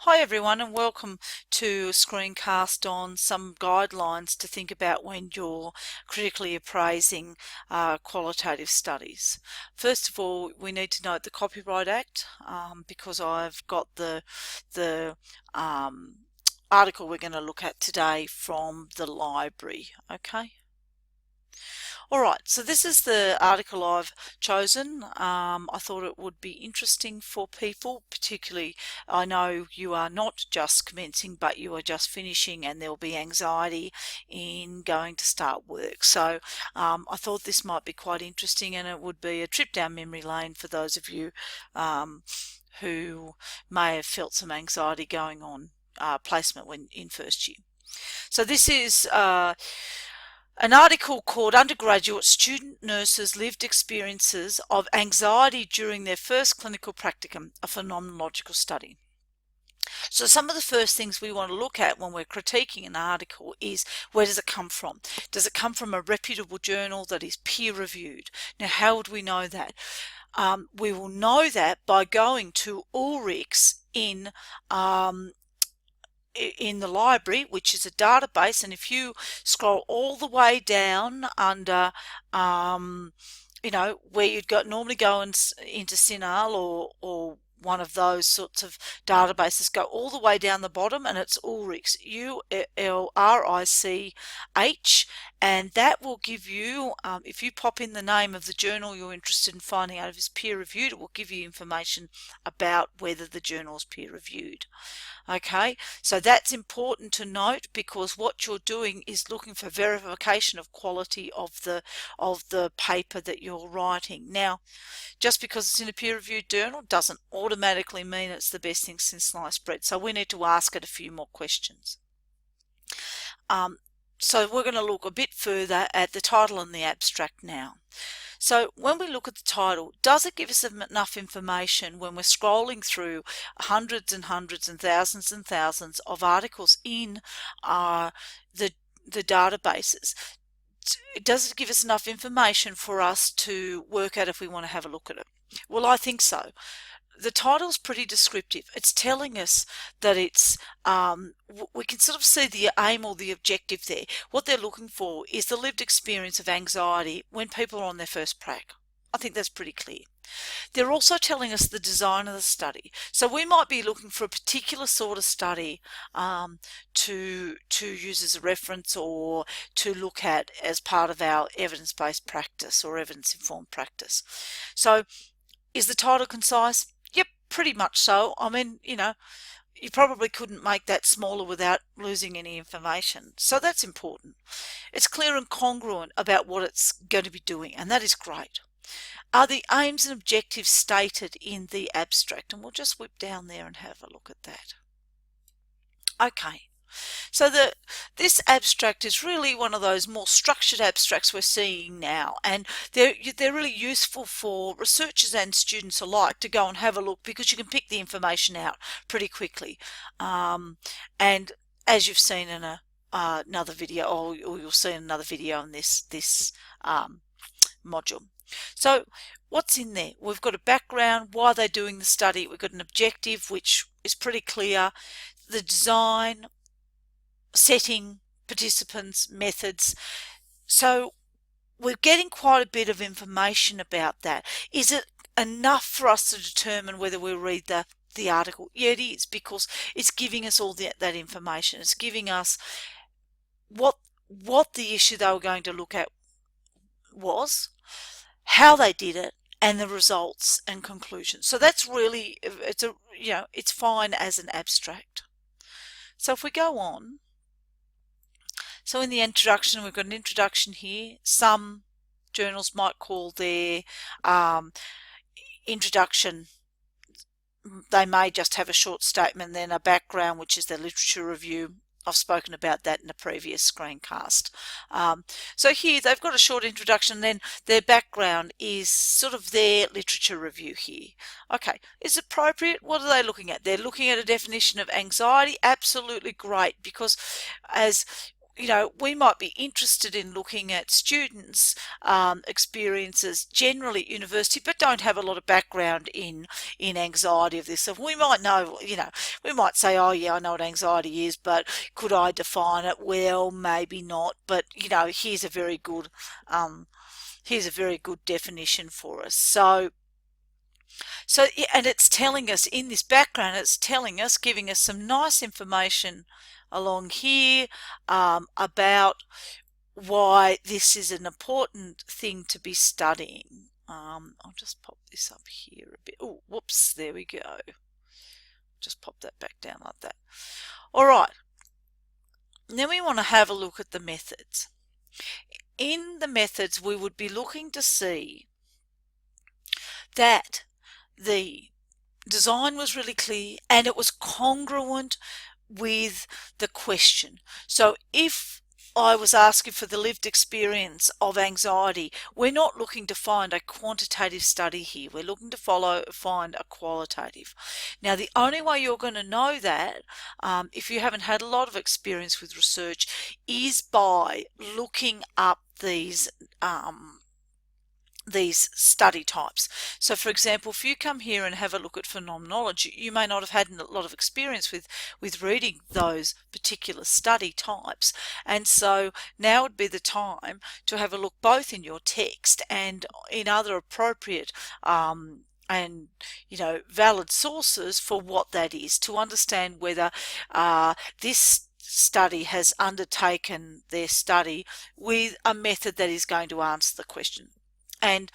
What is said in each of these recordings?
Hi everyone and welcome to a screencast on some guidelines to think about when you're critically appraising qualitative studies. First of all, we need to note the Copyright Act because I've got the article we're going to look at today from the library. Okay. All right, so this is the article I've chosen. I thought it would be interesting for people, particularly I know you are not just commencing, but you are just finishing and there'll be anxiety in going to start work. So I thought this might be quite interesting and it would be a trip down memory lane for those of you who may have felt some anxiety going on placement when in first year. So this is an article called Undergraduate Student Nurses' Lived Experiences of Anxiety During Their First Clinical Practicum, a Phenomenological Study. So some of the first things we want to look at when we're critiquing an article is, where does it come from? Does it come from a reputable journal that is peer reviewed? Now, how would we know that? We will know that by going to Ulrich's in the library, which is a database, and if you scroll all the way down under where you'd normally go into CINAHL or one of those sorts of databases, go all the way down the bottom and it's Ulrich's, ULRICH, and that will give you, if you pop in the name of the journal you're interested in finding out if it's peer reviewed, it will give you information about whether the journal is peer reviewed. Okay, so that's important to note because what you're doing is looking for verification of quality of the paper that you're writing. Now, just because it's in a peer-reviewed journal doesn't automatically mean it's the best thing since sliced bread. So we need to ask it a few more questions. So we're going to look a bit further at the title and the abstract now. So when we look at the title, does it give us enough information when we're scrolling through hundreds and hundreds and thousands of articles in the databases? Does it give us enough information for us to work out if we want to have a look at it? Well, I think so. The title's pretty descriptive. It's telling us that it's, we can sort of see the aim or the objective there. What they're looking for is the lived experience of anxiety when people are on their first prac. I think that's pretty clear. They're also telling us the design of the study. So we might be looking for a particular sort of study to use as a reference or to look at as part of our evidence-based practice or evidence-informed practice. So is the title concise? Yep, pretty much so. I mean, you probably couldn't make that smaller without losing any information. So that's important. It's clear and congruent about what it's going to be doing, and that is great. Are the aims and objectives stated in the abstract? And we'll just whip down there and have a look at that. Okay. So this abstract is really one of those more structured abstracts we're seeing now, and they're really useful for researchers and students alike to go and have a look because you can pick the information out pretty quickly. And as you've seen in another video, or you'll see in another video on this module. So what's in there? We've got a background, why they're doing the study. We've got an objective, which is pretty clear. The design, setting, participants, methods. So we're getting quite a bit of information about that. Is it enough for us to determine whether we'll read the article? Yeah, it is, because it's giving us all that information. It's giving us what the issue they were going to look at was, how they did it, and the results and conclusions. So that's really, it's fine as an abstract. So if we go on, so in the introduction, we've got an introduction here. Some journals might call their introduction, they may just have a short statement, then a background, which is their literature review. I've spoken about that in a previous screencast. So here they've got a short introduction, then their background is sort of their literature review here. Okay, is it appropriate? What are they looking at? They're looking at a definition of anxiety. Absolutely great, because as we might be interested in looking at students' experiences generally at university, but don't have a lot of background in anxiety of this. So we might know, we might say, oh yeah, I know what anxiety is, but could I define it? Well, maybe not. But here's a very good definition for us. So, yeah, and it's telling us in this background, it's telling us, giving us some nice information along here about why this is an important thing to be studying. I'll just pop this up here a bit. Oh, whoops, there we go. Just pop that back down like that. All right. Then we want to have a look at the methods. In the methods, we would be looking to see that the design was really clear and it was congruent with the question. So if I was asking for the lived experience of anxiety, we're not looking to find a quantitative study here. We're looking to find a qualitative. Now, the only way you're going to know that, if you haven't had a lot of experience with research, is by looking up these study types. So for example, if you come here and have a look at phenomenology, you may not have had a lot of experience with reading those particular study types, and so now would be the time to have a look both in your text and in other appropriate and valid sources for what that is, to understand whether this study has undertaken their study with a method that is going to answer the question. And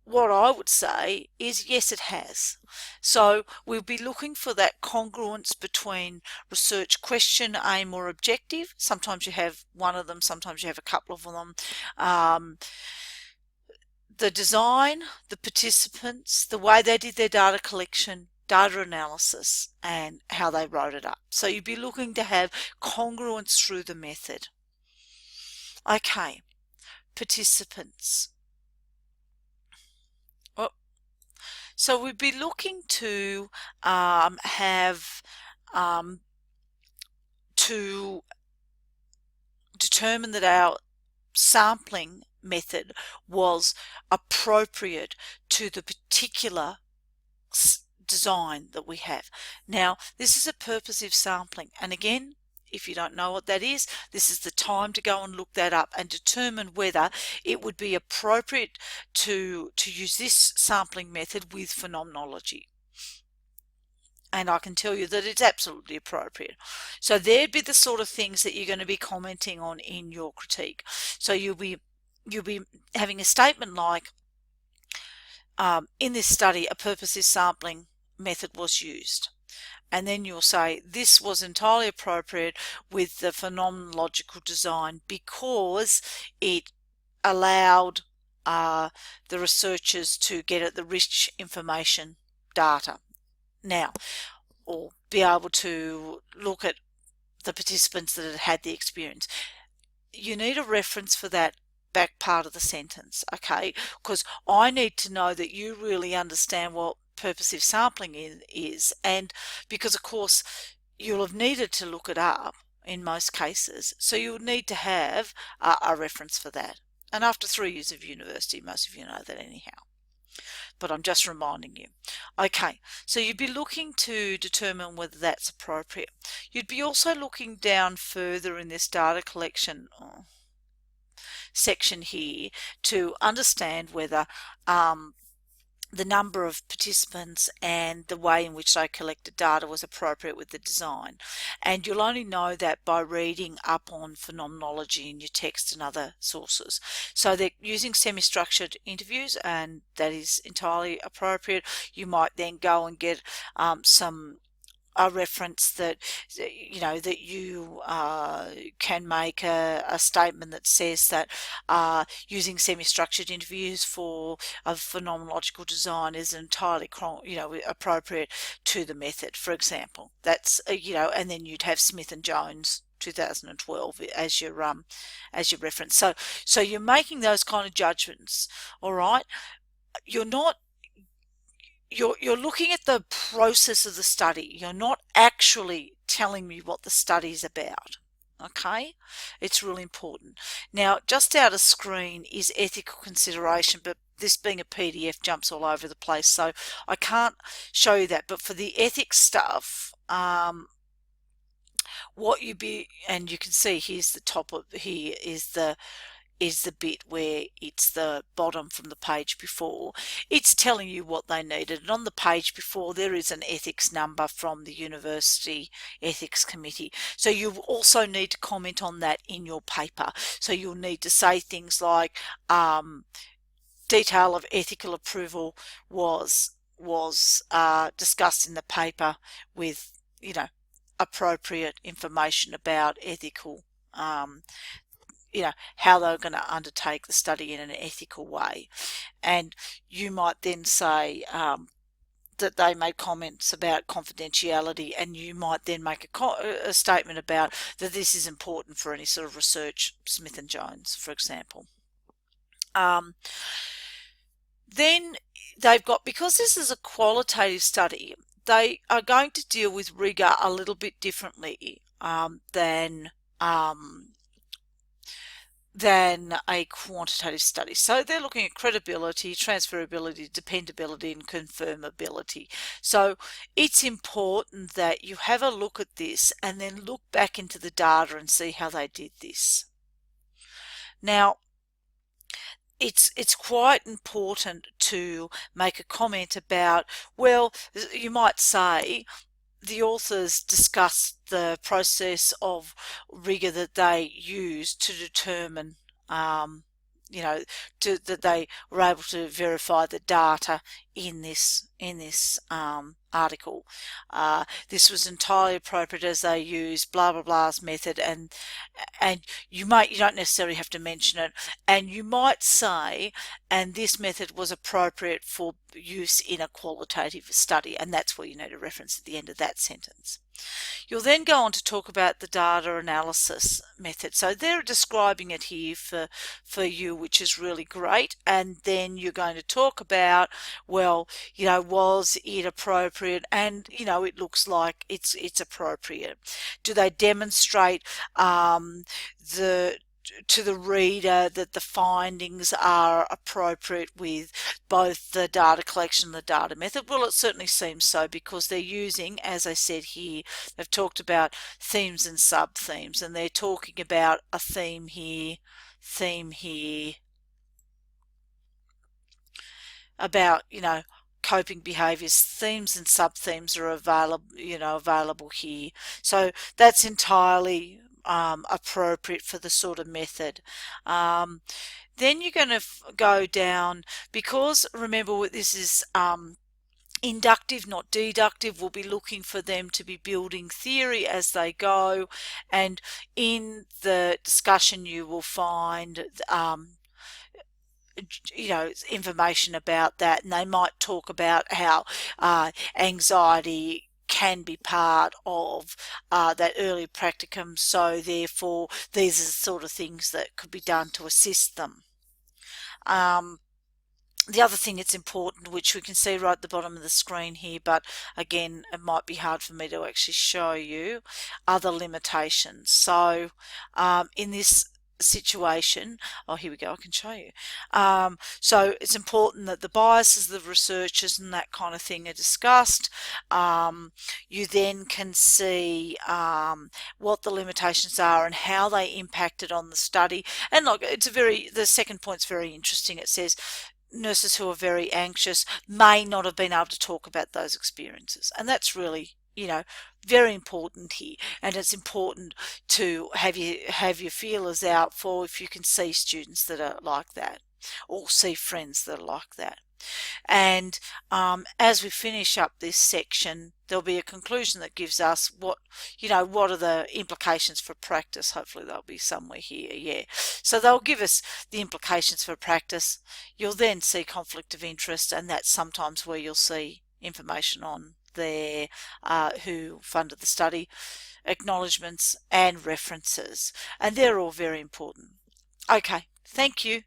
what I would say is yes, it has. So we'll be looking for that congruence between research question, aim, or objective. Sometimes you have one of them, sometimes you have a couple of them. The design, the participants, the way they did their data collection, data analysis, and how they wrote it up. So you'd be looking to have congruence through the method. Okay, participants. So we'd be looking to have to determine that our sampling method was appropriate to the particular design that we have. Now, this is a purposive sampling, and again, if you don't know what that is, this is the time to go and look that up and determine whether it would be appropriate to use this sampling method with phenomenology. And I can tell you that it's absolutely appropriate. So there'd be the sort of things that you're going to be commenting on in your critique. So you'll be having a statement like, in this study, a purposive sampling method was used. And then you'll say this was entirely appropriate with the phenomenological design because it allowed the researchers to get at the rich information data now, or be able to look at the participants that had had the experience. You need a reference for that back part of the sentence, okay? Because I need to know that you really understand what purposive sampling is, and because of course you'll have needed to look it up in most cases, so you'll need to have a reference for that. And after 3 years of university, most of you know that anyhow, but I'm just reminding you. Okay, so you'd be looking to determine whether that's appropriate. You'd be also looking down further in this data collection section here to understand whether the number of participants and the way in which they collected data was appropriate with the design. And you'll only know that by reading up on phenomenology in your text and other sources. So they're using semi-structured interviews, and that is entirely appropriate. You might then go and get a reference that that you can make a statement that says that using semi-structured interviews for a phenomenological design is entirely appropriate to the method, for example. That's and then you'd have Smith and Jones 2012 as your reference. So you're making those kind of judgments. All right, you're looking at the process of the study. You're not actually telling me what the study is about. Okay, it's really important. Now, just out of screen is ethical consideration, but this being a PDF jumps all over the place, so I can't show you that. But for the ethics stuff, what you be, and you can see here's the top of, here is the bit where it's the bottom from the page before. It's telling you what they needed. And on the page before, there is an ethics number from the University Ethics Committee. So you also need to comment on that in your paper. So you'll need to say things like detail of ethical approval was discussed in the paper with, you know, appropriate information about ethical how they're going to undertake the study in an ethical way. And you might then say that they made comments about confidentiality, and you might then make a statement about that this is important for any sort of research, Smith and Jones, for example. Then they've got, because this is a qualitative study, they are going to deal with rigor a little bit differently than a quantitative study. So they're looking at credibility, transferability, dependability, and confirmability. So it's important that you have a look at this and then look back into the data and see how they did this. Now, it's quite important to make a comment about, well, you might say, the authors discussed the process of rigor that they used to determine, that they were able to verify the data in this article. This was entirely appropriate as they used blah blah blah's method, and you don't necessarily have to mention it, and you might say, and this method was appropriate for use in a qualitative study, and that's where you need a reference at the end of that sentence. You'll then go on to talk about the data analysis method. So they're describing it here for you, which is really great. And then you're going to talk about, well, was it appropriate? And, it looks like it's appropriate. Do they demonstrate to the reader that the findings are appropriate with both the data collection and the data method? Well, it certainly seems so, because they're using, as I said here, they've talked about themes and sub-themes, and they're talking about a theme here, about, coping behaviors. Themes and sub-themes are available here. So that's entirely appropriate for the sort of method. Then you're going to go down, because remember this is inductive, not deductive. We'll be looking for them to be building theory as they go, and in the discussion you will find information about that, and they might talk about how anxiety can be part of that early practicum, so therefore these are the sort of things that could be done to assist them. The other thing that's important, which we can see right at the bottom of the screen here, but again it might be hard for me to actually show you, are the limitations. So in this situation, here we go, I can show you. So it's important that the biases of the researchers and that kind of thing are discussed. You then can see what the limitations are and how they impacted on the study. And look, the second point's very interesting. It says nurses who are very anxious may not have been able to talk about those experiences, and that's really very important here. And it's important to have your feelers out for if you can see students that are like that, or see friends that are like that. And as we finish up this section, there'll be a conclusion that gives us what are the implications for practice. Hopefully they'll be somewhere here. Yeah, so they'll give us the implications for practice. You'll then see conflict of interest, and that's sometimes where you'll see information on their who funded the study, acknowledgements and references, and they're all very important. Okay, thank you.